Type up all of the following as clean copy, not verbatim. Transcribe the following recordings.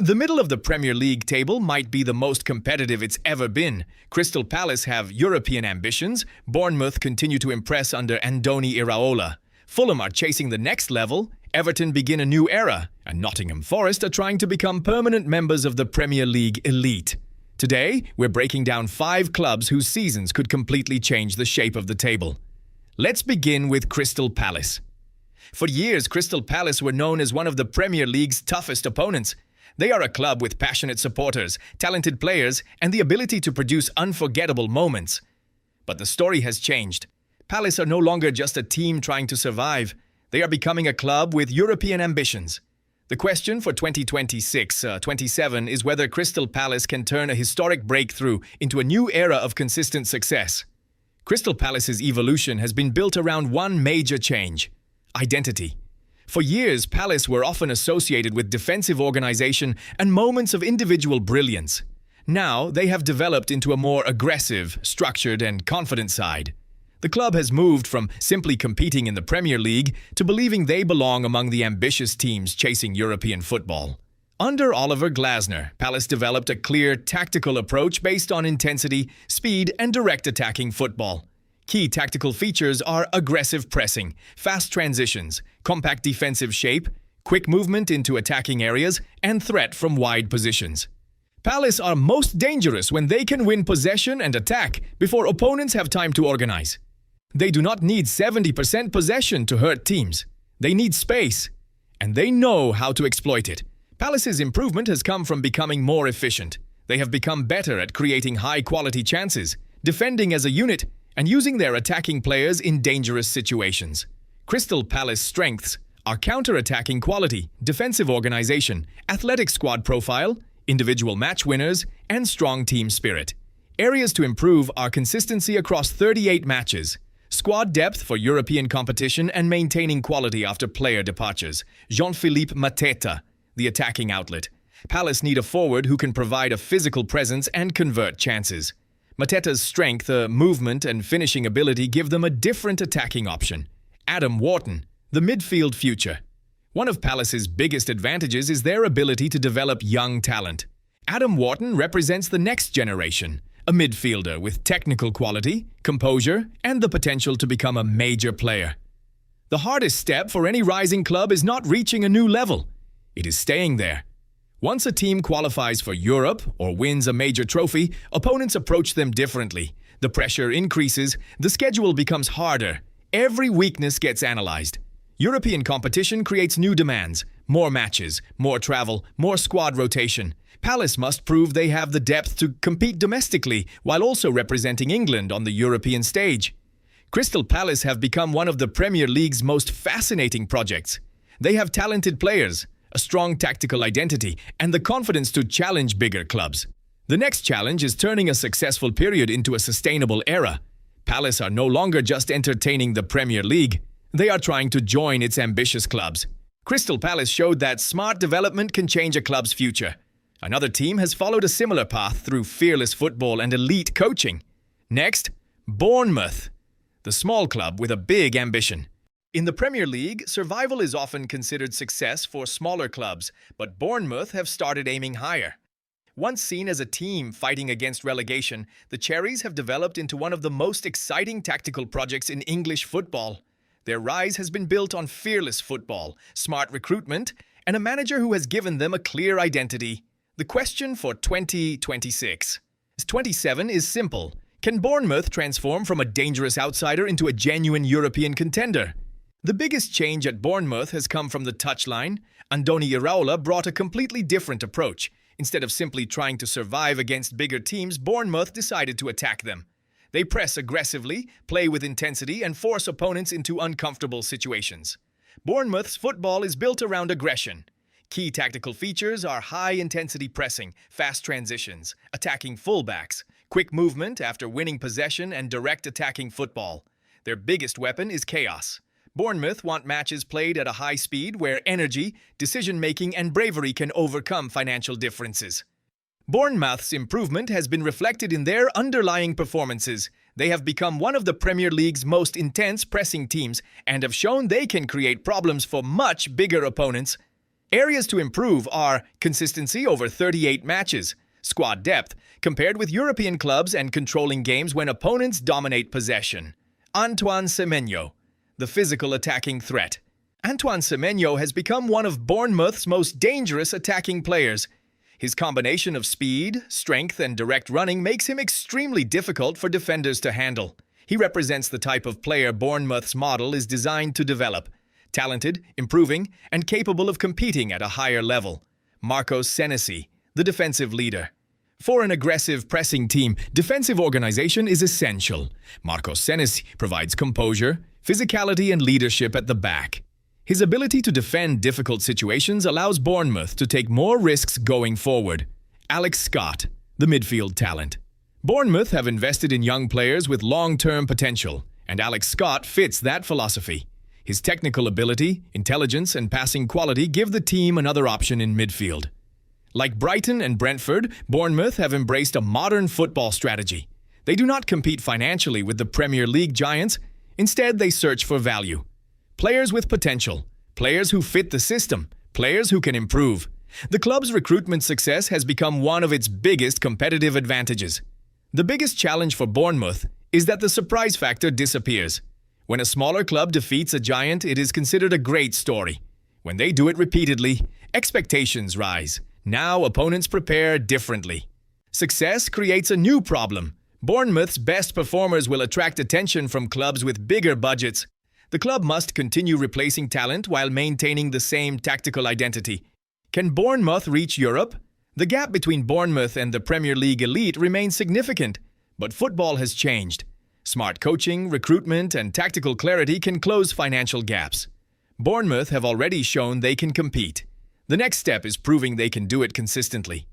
The middle of the Premier League table might be the most competitive it's ever been. Crystal Palace have European ambitions, Bournemouth continue to impress under Andoni Iraola, Fulham are chasing the next level, Everton begin a new era, and Nottingham Forest are trying to become permanent members of the Premier League elite. Today, we're breaking down 5 clubs whose seasons could completely change the shape of the table. Let's begin with Crystal Palace. For years, Crystal Palace were known as one of the Premier League's toughest opponents. They are a club with passionate supporters, talented players, and the ability to produce unforgettable moments. But the story has changed. Palace are no longer just a team trying to survive. They are becoming a club with European ambitions. The question for 2026-27 is whether Crystal Palace can turn a historic breakthrough into a new era of consistent success. Crystal Palace's evolution has been built around one major change: identity. For years, Palace were often associated with defensive organization and moments of individual brilliance. Now, they have developed into a more aggressive, structured, and confident side. The club has moved from simply competing in the Premier League to believing they belong among the ambitious teams chasing European football. Under Oliver Glasner, Palace developed a clear, tactical approach based on intensity, speed, and direct attacking football. Key tactical features are aggressive pressing, fast transitions, compact defensive shape, quick movement into attacking areas, and threat from wide positions. Palace are most dangerous when they can win possession and attack before opponents have time to organize. They do not need 70% possession to hurt teams. They need space, and they know how to exploit it. Palace's improvement has come from becoming more efficient. They have become better at creating high-quality chances, defending as a unit, and using their attacking players in dangerous situations. Crystal Palace strengths are counter-attacking quality, defensive organization, athletic squad profile, individual match winners, and strong team spirit. Areas to improve are consistency across 38 matches, squad depth for European competition, and maintaining quality after player departures. Jean-Philippe Mateta, the attacking outlet. Palace need a forward who can provide a physical presence and convert chances. Mateta's strength, movement, and finishing ability give them a different attacking option. Adam Wharton, the midfield future. One of Palace's biggest advantages is their ability to develop young talent. Adam Wharton represents the next generation, a midfielder with technical quality, composure, and the potential to become a major player. The hardest step for any rising club is not reaching a new level. It is staying there. Once a team qualifies for Europe or wins a major trophy, opponents approach them differently. The pressure increases, the schedule becomes harder. Every weakness gets analyzed. European competition creates new demands, more matches, more travel, more squad rotation. Palace must prove they have the depth to compete domestically while also representing England on the European stage. Crystal Palace have become one of the Premier League's most fascinating projects. They have talented players, a strong tactical identity, and the confidence to challenge bigger clubs. The next challenge is turning a successful period into a sustainable era. Palace are no longer just entertaining the Premier League. They are trying to join its ambitious clubs. Crystal Palace showed that smart development can change a club's future. Another team has followed a similar path through fearless football and elite coaching. Next, Bournemouth, the small club with a big ambition. In the Premier League, survival is often considered success for smaller clubs, but Bournemouth have started aiming higher. Once seen as a team fighting against relegation, the Cherries have developed into one of the most exciting tactical projects in English football. Their rise has been built on fearless football, smart recruitment, and a manager who has given them a clear identity. The question for 2026-27 is simple. Can Bournemouth transform from a dangerous outsider into a genuine European contender? The biggest change at Bournemouth has come from the touchline. Andoni Iraola brought a completely different approach. Instead of simply trying to survive against bigger teams, Bournemouth decided to attack them. They press aggressively, play with intensity, and force opponents into uncomfortable situations. Bournemouth's football is built around aggression. Key tactical features are high-intensity pressing, fast transitions, attacking fullbacks, quick movement after winning possession, and direct attacking football. Their biggest weapon is chaos. Bournemouth want matches played at a high speed where energy, decision-making, and bravery can overcome financial differences. Bournemouth's improvement has been reflected in their underlying performances. They have become one of the Premier League's most intense pressing teams and have shown they can create problems for much bigger opponents. Areas to improve are consistency over 38 matches, squad depth, compared with European clubs and controlling games when opponents dominate possession. Antoine Semenyo, the physical attacking threat. Antoine Semenyo has become one of Bournemouth's most dangerous attacking players. His combination of speed, strength, and direct running makes him extremely difficult for defenders to handle. He represents the type of player Bournemouth's model is designed to develop. Talented, improving, and capable of competing at a higher level. Marco Senesi, the defensive leader. For an aggressive pressing team, defensive organization is essential. Marco Senesi provides composure, physicality, and leadership at the back. His ability to defend difficult situations allows Bournemouth to take more risks going forward. Alex Scott, the midfield talent. Bournemouth have invested in young players with long-term potential, and Alex Scott fits that philosophy. His technical ability, intelligence, and passing quality give the team another option in midfield. Like Brighton and Brentford, Bournemouth have embraced a modern football strategy. They do not compete financially with the Premier League giants. Instead, they search for value. Players with potential, players who fit the system, players who can improve. The club's recruitment success has become one of its biggest competitive advantages. The biggest challenge for Bournemouth is that the surprise factor disappears. When a smaller club defeats a giant, it is considered a great story. When they do it repeatedly, expectations rise. Now opponents prepare differently. Success creates a new problem. Bournemouth's best performers will attract attention from clubs with bigger budgets. The club must continue replacing talent while maintaining the same tactical identity. Can Bournemouth reach Europe? The gap between Bournemouth and the Premier League elite remains significant, but football has changed. Smart coaching, recruitment, and tactical clarity can close financial gaps. Bournemouth have already shown they can compete. The next step is proving they can do it consistently.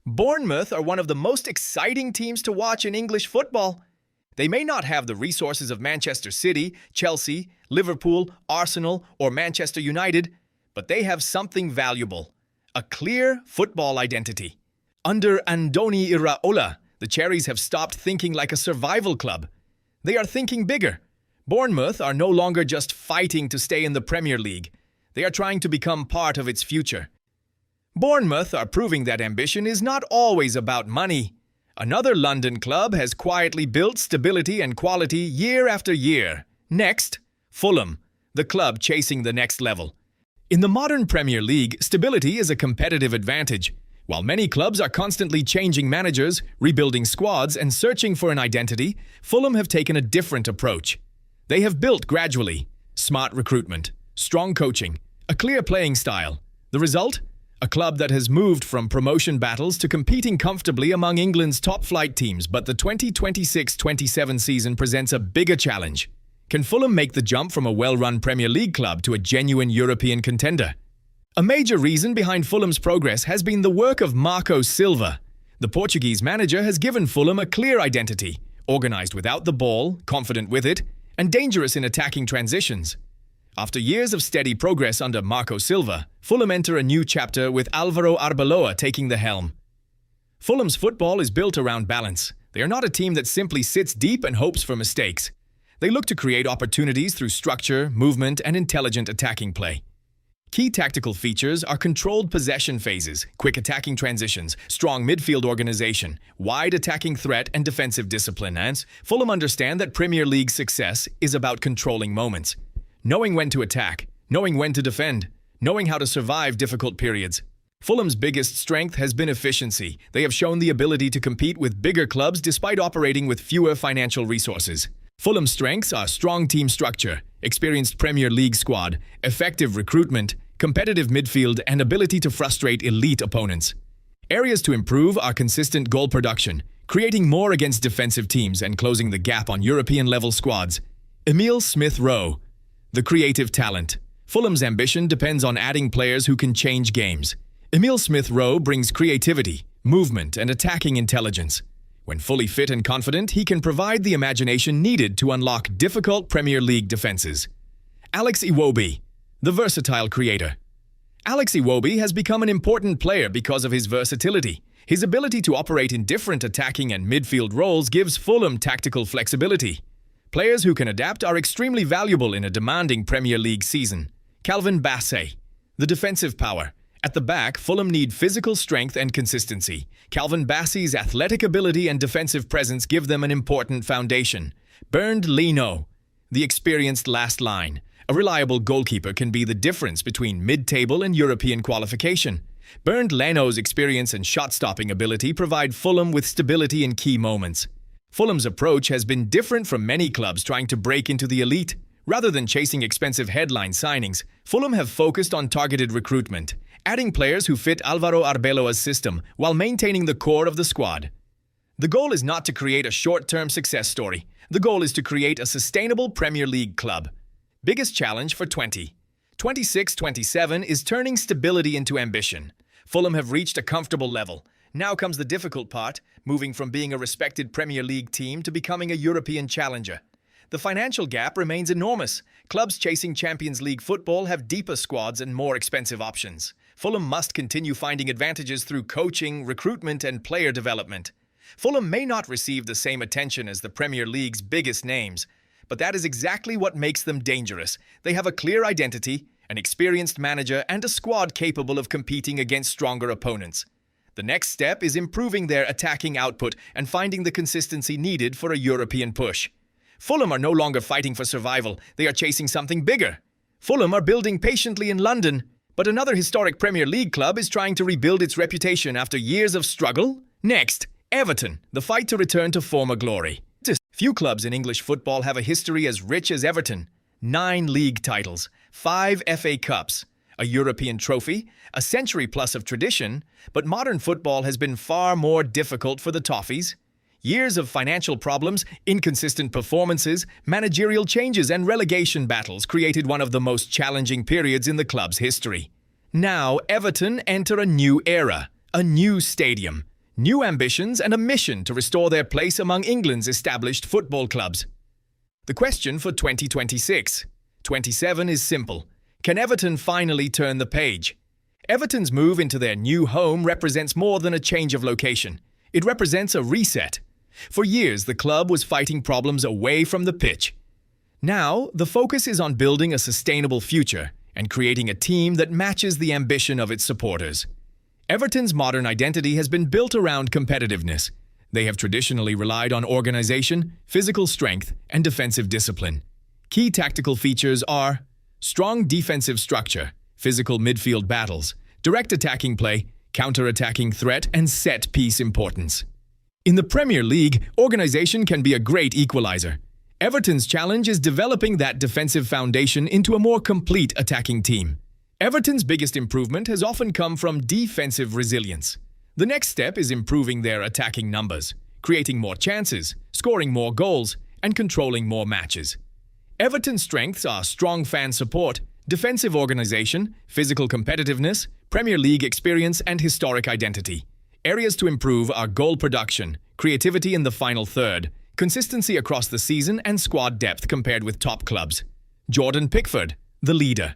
Bournemouth are one of the most exciting teams to watch in English football. They may not have the resources of Manchester City, Chelsea, Liverpool, Arsenal, or Manchester United, but they have something valuable: a clear football identity. Under Andoni Iraola, the Cherries have stopped thinking like a survival club. They are thinking bigger. Bournemouth are no longer just fighting to stay in the Premier League. They are trying to become part of its future. Bournemouth are proving that ambition is not always about money. Another London club has quietly built stability and quality year after year. Next, Fulham, the club chasing the next level. In the modern Premier League, stability is a competitive advantage. While many clubs are constantly changing managers, rebuilding squads, and searching for an identity, Fulham have taken a different approach. They have built gradually: smart recruitment, strong coaching, a clear playing style. The result? A club that has moved from promotion battles to competing comfortably among England's top-flight teams, but the 2026-27 season presents a bigger challenge. Can Fulham make the jump from a well-run Premier League club to a genuine European contender? A major reason behind Fulham's progress has been the work of Marco Silva. The Portuguese manager has given Fulham a clear identity: organised without the ball, confident with it, and dangerous in attacking transitions. After years of steady progress under Marco Silva, Fulham enter a new chapter with Álvaro Arbeloa taking the helm. Fulham's football is built around balance. They are not a team that simply sits deep and hopes for mistakes. They look to create opportunities through structure, movement, and intelligent attacking play. Key tactical features are controlled possession phases, quick attacking transitions, strong midfield organization, wide attacking threat, and defensive discipline. Hence, Fulham understand that Premier League success is about controlling moments. Knowing when to attack, knowing when to defend, knowing how to survive difficult periods. Fulham's biggest strength has been efficiency. They have shown the ability to compete with bigger clubs despite operating with fewer financial resources. Fulham's strengths are strong team structure, experienced Premier League squad, effective recruitment, competitive midfield, and ability to frustrate elite opponents. Areas to improve are consistent goal production, creating more against defensive teams, and closing the gap on European-level squads. Emile Smith-Rowe, the creative talent. Fulham's ambition depends on adding players who can change games. Emile Smith-Rowe brings creativity, movement, and attacking intelligence. When fully fit and confident, he can provide the imagination needed to unlock difficult Premier League defenses. Alex Iwobi, the versatile creator. Alex Iwobi has become an important player because of his versatility. His ability to operate in different attacking and midfield roles gives Fulham tactical flexibility. Players who can adapt are extremely valuable in a demanding Premier League season. Calvin Bassey, The defensive power. At the back, Fulham need physical strength and consistency. Calvin Bassey's athletic ability and defensive presence give them an important foundation. Bernd Leno, the experienced last line. A reliable goalkeeper can be the difference between mid-table and European qualification. Bernd Leno's experience and shot-stopping ability provide Fulham with stability in key moments. Fulham's approach has been different from many clubs trying to break into the elite. Rather than chasing expensive headline signings, Fulham have focused on targeted recruitment, adding players who fit Alvaro Arbeloa's system while maintaining the core of the squad. The goal is not to create a short-term success story. The goal is to create a sustainable Premier League club. Biggest challenge for 2026-27 is turning stability into ambition. Fulham have reached a comfortable level. Now comes the difficult part, moving from being a respected Premier League team to becoming a European challenger. The financial gap remains enormous. Clubs chasing Champions League football have deeper squads and more expensive options. Fulham must continue finding advantages through coaching, recruitment, and player development. Fulham may not receive the same attention as the Premier League's biggest names, but that is exactly what makes them dangerous. They have a clear identity, an experienced manager, and a squad capable of competing against stronger opponents. The next step is improving their attacking output and finding the consistency needed for a European push. Fulham are no longer fighting for survival, they are chasing something bigger. Fulham are building patiently in London, but another historic Premier League club is trying to rebuild its reputation after years of struggle. Next, Everton, the fight to return to former glory. Few clubs in English football have a history as rich as Everton. 9 league titles, 5 FA Cups, a European trophy, a century plus of tradition, but modern football has been far more difficult for the Toffees. Years of financial problems, inconsistent performances, managerial changes and relegation battles created one of the most challenging periods in the club's history. Now, Everton enter a new era, a new stadium, new ambitions and a mission to restore their place among England's established football clubs. The question for 2026-27 is simple. Can Everton finally turn the page? Everton's move into their new home represents more than a change of location. It represents a reset. For years, the club was fighting problems away from the pitch. Now, the focus is on building a sustainable future and creating a team that matches the ambition of its supporters. Everton's modern identity has been built around competitiveness. They have traditionally relied on organization, physical strength, and defensive discipline. Key tactical features are strong defensive structure, physical midfield battles, direct attacking play, counter-attacking threat, and set-piece importance. In the Premier League, organization can be a great equalizer. Everton's challenge is developing that defensive foundation into a more complete attacking team. Everton's biggest improvement has often come from defensive resilience. The next step is improving their attacking numbers, creating more chances, scoring more goals, and controlling more matches. Everton's strengths are strong fan support, defensive organization, physical competitiveness, Premier League experience, and historic identity. Areas to improve are goal production, creativity in the final third, consistency across the season, and squad depth compared with top clubs. Jordan Pickford, the leader.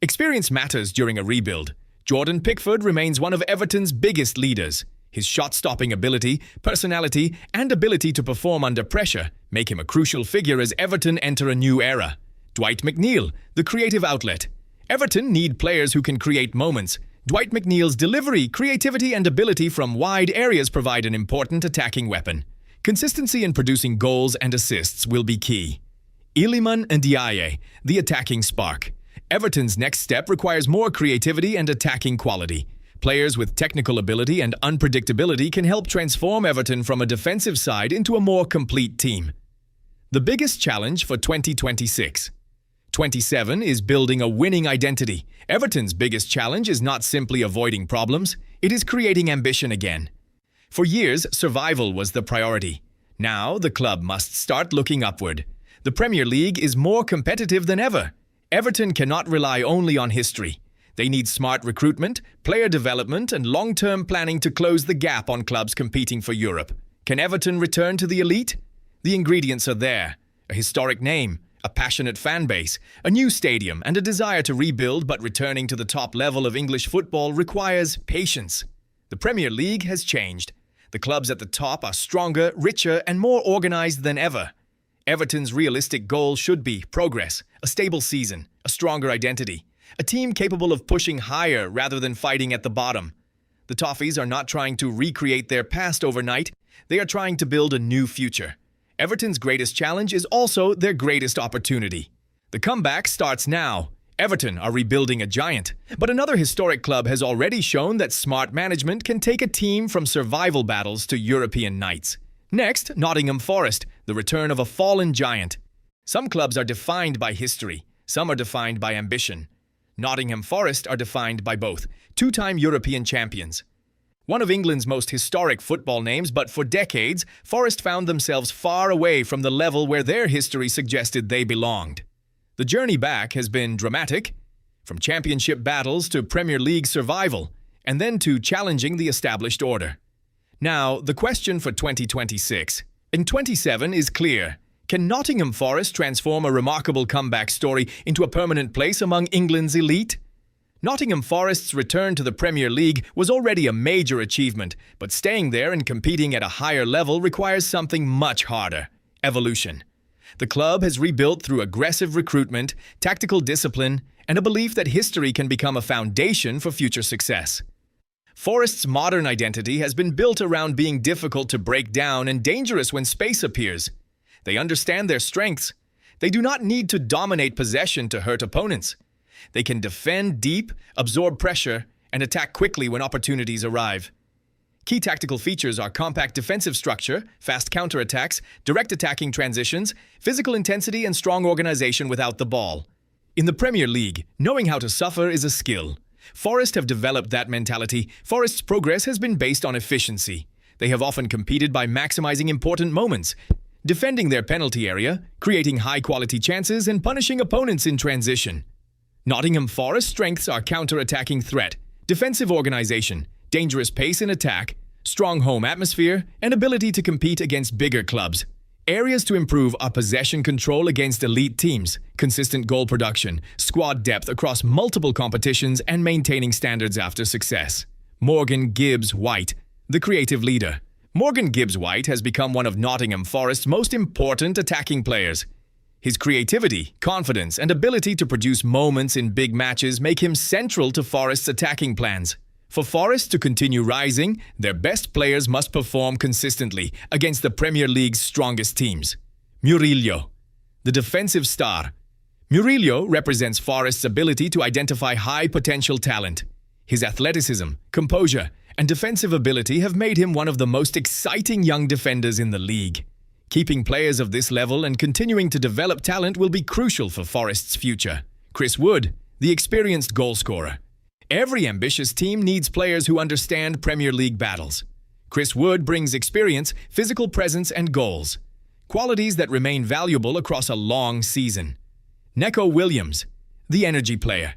Experience matters during a rebuild. Jordan Pickford remains one of Everton's biggest leaders. His shot-stopping ability, personality, and ability to perform under pressure make him a crucial figure as Everton enter a new era. Dwight McNeil, the creative outlet. Everton need players who can create moments. Dwight McNeil's delivery, creativity, and ability from wide areas provide an important attacking weapon. Consistency in producing goals and assists will be key. Iliman Ndiaye, the attacking spark. Everton's next step requires more creativity and attacking quality. Players with technical ability and unpredictability can help transform Everton from a defensive side into a more complete team. The biggest challenge for 2026-27 is building a winning identity. Everton's biggest challenge is not simply avoiding problems, it is creating ambition again. For years, survival was the priority. Now, the club must start looking upward. The Premier League is more competitive than ever. Everton cannot rely only on history. They need smart recruitment, player development, and long-term planning to close the gap on clubs competing for Europe. Can Everton return to the elite? The ingredients are there. A historic name, a passionate fan base, a new stadium, and a desire to rebuild, but returning to the top level of English football requires patience. The Premier League has changed. The clubs at the top are stronger, richer, and more organized than ever. Everton's realistic goal should be progress, a stable season, a stronger identity. a team capable of pushing higher rather than fighting at the bottom. The Toffees are not trying to recreate their past overnight, they are trying to build a new future. Everton's greatest challenge is also their greatest opportunity. The comeback starts now. Everton are rebuilding a giant, but another historic club has already shown that smart management can take a team from survival battles to European nights. Next, Nottingham Forest, the return of a fallen giant. Some clubs are defined by history, some are defined by ambition. Nottingham Forest are defined by both, two-time European champions. One of England's most historic football names, but for decades, Forest found themselves far away from the level where their history suggested they belonged. The journey back has been dramatic, from championship battles to Premier League survival, and then to challenging the established order. Now, the question for 2026 and 27 is clear. Can Nottingham Forest transform a remarkable comeback story into a permanent place among England's elite? Nottingham Forest's return to the Premier League was already a major achievement, but staying there and competing at a higher level requires something much harder: evolution. The club has rebuilt through aggressive recruitment, tactical discipline, and a belief that history can become a foundation for future success. Forest's modern identity has been built around being difficult to break down and dangerous when space appears. They understand their strengths. They do not need to dominate possession to hurt opponents. They can defend deep, absorb pressure, and attack quickly when opportunities arrive. Key tactical features are compact defensive structure, fast counterattacks, direct attacking transitions, physical intensity, and strong organization without the ball. In the Premier League, knowing how to suffer is a skill. Forest have developed that mentality. Forest's progress has been based on efficiency. They have often competed by maximizing important moments, defending their penalty area, creating high-quality chances, and punishing opponents in transition. Nottingham Forest's strengths are counter-attacking threat, defensive organization, dangerous pace in attack, strong home atmosphere, and ability to compete against bigger clubs. Areas to improve are possession control against elite teams, consistent goal production, squad depth across multiple competitions, and maintaining standards after success. Morgan Gibbs-White, the creative leader. Morgan Gibbs-White has become one of Nottingham Forest's most important attacking players. His creativity, confidence, and ability to produce moments in big matches make him central to Forest's attacking plans. For Forest to continue rising, their best players must perform consistently against the Premier League's strongest teams. Murillo, the defensive star. Murillo represents Forest's ability to identify high-potential talent. His athleticism, composure, and defensive ability have made him one of the most exciting young defenders in the league. Keeping players of this level and continuing to develop talent will be crucial for Forest's future. Chris Wood, the experienced goalscorer. Every ambitious team needs players who understand Premier League battles. Chris Wood brings experience, physical presence, and goals, qualities that remain valuable across a long season. Neco Williams, the energy player.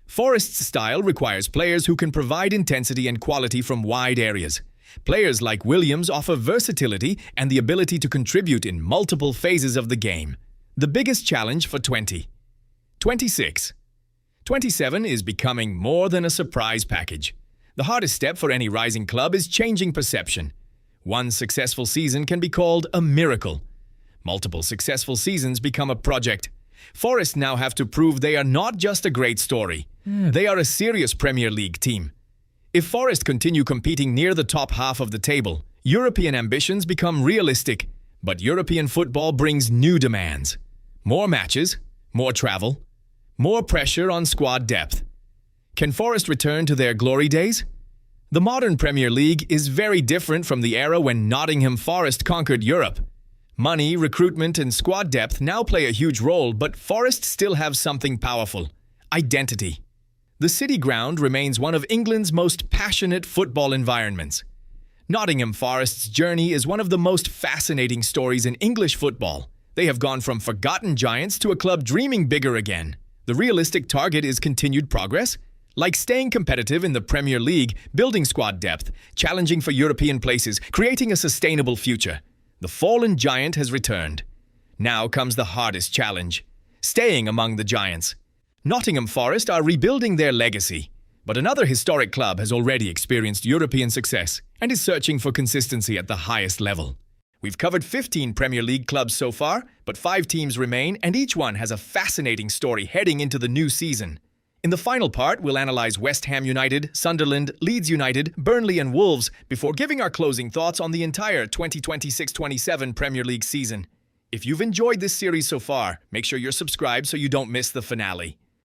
Forest's style requires players who can provide intensity and quality from wide areas. Players like Williams offer versatility and the ability to contribute in multiple phases of the game. The biggest challenge for 2026. 27 is becoming more than a surprise package. The hardest step for any rising club is changing perception. One successful season can be called a miracle. Multiple successful seasons become a project. Forest now have to prove they are not just a great story. They are a serious Premier League team. If Forest continue competing near the top half of the table, European ambitions become realistic. But European football brings new demands. More matches, more travel, more pressure on squad depth. Can Forest return to their glory days? The modern Premier League is very different from the era when Nottingham Forest conquered Europe. Money, recruitment, and squad depth now play a huge role, but Forest still have something powerful: identity. The City Ground remains one of England's most passionate football environments. Nottingham Forest's journey is one of the most fascinating stories in English football. They have gone from forgotten giants to a club dreaming bigger again. The realistic target is continued progress, like staying competitive in the Premier League, building squad depth, challenging for European places, creating a sustainable future. The fallen giant has returned. Now comes the hardest challenge: staying among the giants. Nottingham Forest are rebuilding their legacy, but another historic club has already experienced European success and is searching for consistency at the highest level. We've covered 15 Premier League clubs so far, but 5 teams remain, and each one has a fascinating story heading into the new season. In the final part, we'll analyse West Ham United, Sunderland, Leeds United, Burnley and Wolves before giving our closing thoughts on the entire 2026-27 Premier League season. If you've enjoyed this series so far, make sure you're subscribed so you don't miss the finale.